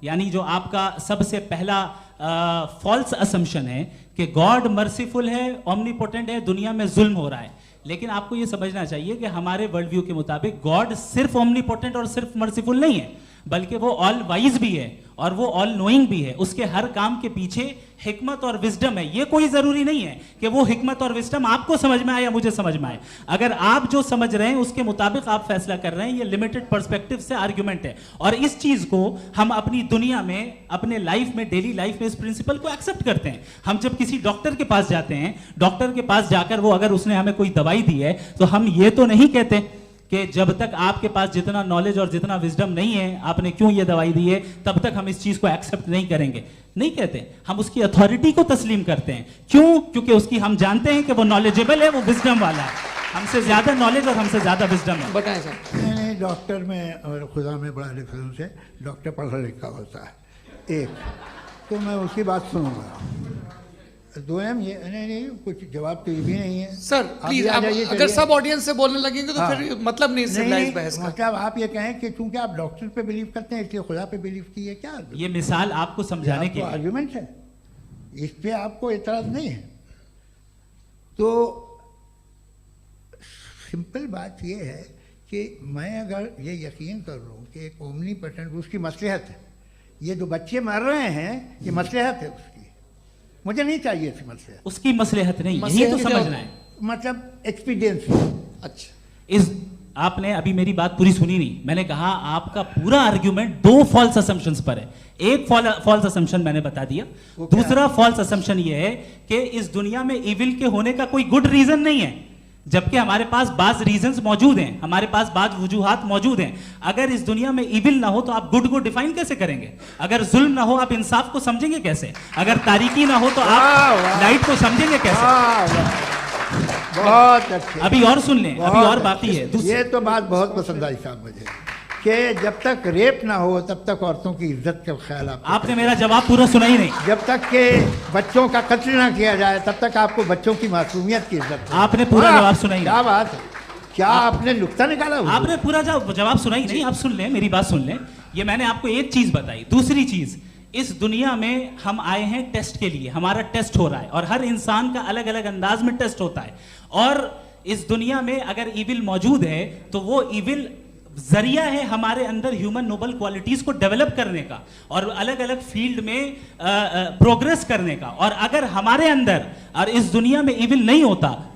यानी जो आपका सबसे पहला फॉल्स असम्पशन है कि गॉड मर्सीफुल है, ओमनीपोटेंट है, दुनिया में जुल्म हो रहा है। लेकिन आपको यह समझना चाहिए कि हमारे वर्ल्ड व्यू के मुताबिक गॉड सिर्फ ओमनीपोटेंट और सिर्फ मर्सीफुल नहीं है, बल्कि वो ऑल वाइज भी है और वो ऑल नोइंग भी है। उसके हर काम के पीछे हिकमत और विजडम है। ये कोई जरूरी नहीं है कि वो हिकमत और विजडम आपको समझ में आए या मुझे समझ में आए। अगर आप जो समझ रहे हैं उसके मुताबिक आप फैसला कर रहे हैं, ये लिमिटेड पर्सपेक्टिव से आर्गुमेंट है। और इस चीज को हम अपनी दुनिया में, अपने लाइफ में, डेली लाइफ में इस प्रिंसिपल को एक्सेप्ट करते हैं। हम जब किसी डॉक्टर के पास जाते हैं, डॉक्टर के पास जाकर वो अगर उसने हमें कोई दवाई दी है तो हम ये तो नहीं कहते कि जब तक आपके पास जितना नॉलेज और जितना विजडम नहीं है, आपने क्यों ये दवाई दी है, तब तक हम इस चीज को एक्सेप्ट नहीं करेंगे। नहीं कहते, हम उसकी अथॉरिटी को तस्लीम करते हैं। क्यों? क्योंकि उसकी हम जानते हैं कि वो नॉलेजेबल है, वो विजडम वाला है, हमसे ज्यादा नॉलेज और हमसे ज्यादा विजडम है। बताएं सर। नहीं, डॉक्टर में और खुदा में बड़ा डिफरेंस है। डॉक्टर पढ़ा लिखा होता है एक, तो मैं उसकी बात सुनूंगा। दोयम ये नहीं, कुछ जवाब तो ये भी नहीं है सर। प्लीज अगर सब ऑडियंस से बोलने लगेंगे तो फिर मतलब नहीं सिविलाइज्ड बहस का। मतलब आप ये कहें कि चूंकि आप डॉक्टर पे बिलीव करते हैं इसलिए खुदा पे बिलीव किए, क्या ये मिसाल आपको समझाने की आर्गुमेंट है, इस पे आपको एतराज नहीं है। तो सिंपल बात ये है कि मैं अगर ये यकीन कर लूँ कि एक ओमनीपोटेंट, उसकी मसलहत है, ये जो बच्चे मर रहे हैं ये मसलहत है उसकी, मुझे नहीं चाहिए थी मसलहत। उसकी मसलहत नहीं, यही तो समझना है, मतलब एक्सपीरियंस। अच्छा, इस आपने अभी मेरी बात पूरी सुनी नहीं। मैंने कहा आपका पूरा आर्ग्यूमेंट दो फॉल्स असम्पशंस पर है। एक फॉल्स असम्पशन मैंने बता दिया, दूसरा फॉल्स असम्पशन ये है कि इस दुनिया में इविल के होने का कोई गुड रीजन नहीं है, जबकि हमारे पास बाज रीजंस मौजूद हैं, हमारे पास बाज वजूहात मौजूद हैं। अगर इस दुनिया में इविल ना हो तो आप गुड को डिफाइन कैसे करेंगे? अगर जुल्म ना हो आप इंसाफ को समझेंगे कैसे? अगर तारीकी ना हो तो आप लाइट को समझेंगे कैसे? बहुत अच्छे। अभी और सुन लें, अभी और बाकी है। ये तो बात बहुत पसंद आई साहब मुझे कि जब तक रेप ना हो तब तक औरतों की इज्जत का ख्याल आपने मेरा जवाब पूरा सुना ही नहीं। जब तक के बच्चों का कत्ल ना किया जाए तब तक आपको बच्चों की मासूमियत की इज्जत। आपने पूरा जवाब सुना ही नहीं। क्या बात है, क्या आपने नुक्ता निकाला? आपने पूरा जवाब सुना ही नहीं। आप सुन लें, मेरी बात सुन लें। ये मैंने आपको एक चीज बताई। दूसरी चीज, इस दुनिया में हम आए हैं टेस्ट के लिए, हमारा टेस्ट हो रहा है और हर इंसान का अलग अलग अंदाज में टेस्ट होता है। और इस दुनिया में अगर इविल मौजूद है तो वो इविल जरिया है हमारे अंदर ह्यूमन नोबल क्वालिटीज को डेवलप करने का और अलग अलग फील्ड में प्रोग्रेस करने का। और अगर हमारे अंदर और इस दुनिया में इविल नहीं होता